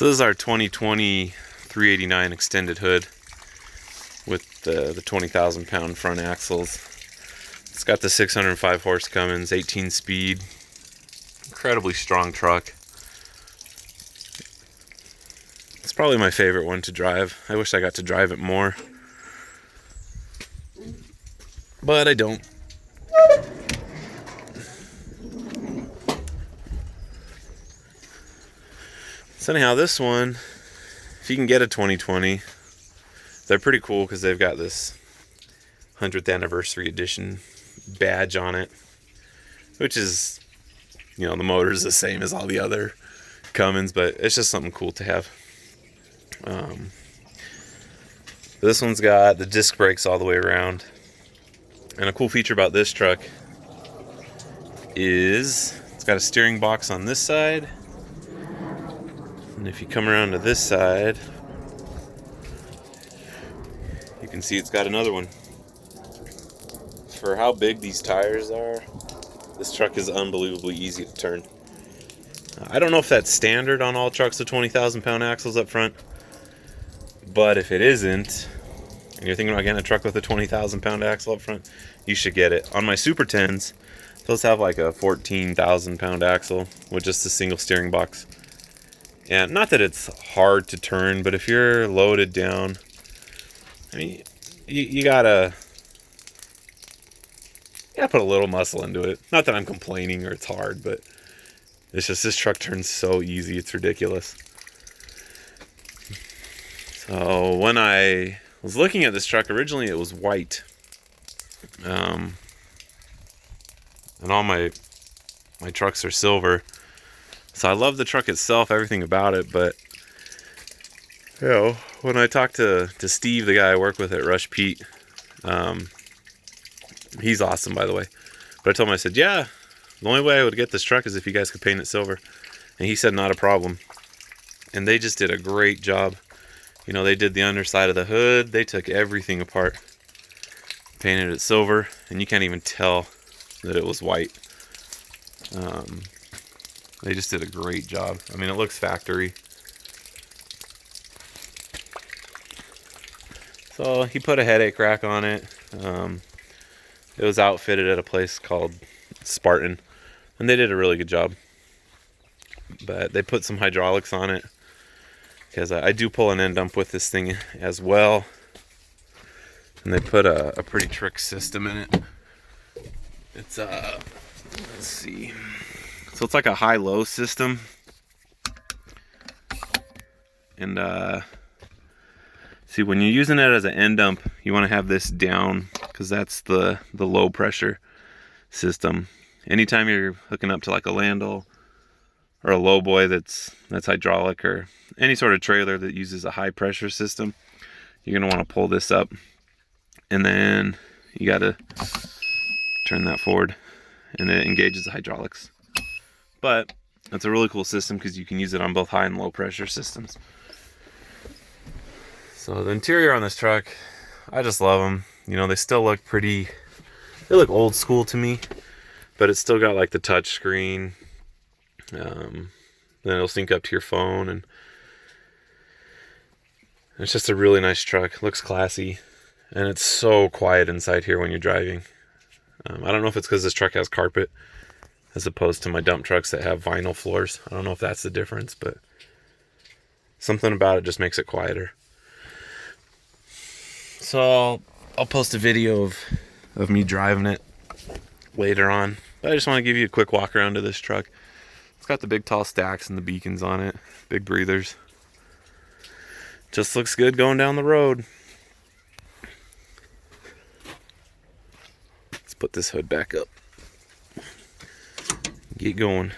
So this is our 2020 389 extended hood with the 20,000 pound front axles. It's got the 605 horse Cummins, 18 speed, incredibly strong truck. It's probably my favorite one to drive. I wish I got to drive it more, but I don't. So anyhow, this one, if you can get a 2020, they're pretty cool because they've got this 100th anniversary edition badge on it, which is, you know, the motor's the same as all the other Cummins, but it's just something cool to have. This one's got the disc brakes all the way around, and a cool feature about this truck is it's got a steering box on this side, and if you come around to this side, you can see it's got another one. For how big these tires are, this truck is unbelievably easy to turn. I don't know if that's standard on all trucks with 20,000 pound axles up front, but if it isn't, and you're thinking about getting a truck with a 20,000 pound axle up front, you should get it. On my Super 10s, those have like a 14,000 pound axle with just a single steering box. And not that it's hard to turn, but if you're loaded down, I mean, you gotta put a little muscle into it. Not that I'm complaining or it's hard, but it's just this truck turns so easy, it's ridiculous. So when I was looking at this truck, originally it was white. And all my trucks are silver. So I love the truck itself, everything about it, but you know, when I talked to Steve, the guy I work with at Rush Pete, he's awesome, by the way. But I told him, I said, yeah, the only way I would get this truck is if you guys could paint it silver. And he said, not a problem. And they just did a great job. You know, they did the underside of the hood. They took everything apart, painted it silver, and you can't even tell that it was white. They just did a great job. I mean, it looks factory. So he put a headache rack on it. It was outfitted at a place called Spartan, and they did a really good job. But they put some hydraulics on it, because I do pull an end dump with this thing as well. And they put a pretty trick system in it. It's let's see. So it's like a high-low system. And see, when you're using it as an end dump, you want to have this down, because that's the low pressure system. Anytime you're hooking up to like a Landau or a lowboy that's hydraulic, or any sort of trailer that uses a high pressure system, you're going to want to pull this up, and then you got to turn that forward, and it engages the hydraulics. But it's a really cool system because you can use it on both high and low pressure systems. So the interior on this truck, I just love them. You know, they still look pretty, they look old school to me, but it's still got like the touch screen. Then it'll sync up to your phone, and it's just a really nice truck. It looks classy, and it's so quiet inside here when you're driving. I don't know if it's because this truck has carpet as opposed to my dump trucks that have vinyl floors. I don't know if that's the difference, but something about it just makes it quieter. So I'll post a video of me driving it later on. But I just want to give you a quick walk around to this truck. It's got the big tall stacks and the beacons on it, big breathers. Just looks good going down the road. Let's put this hood back up. Get going.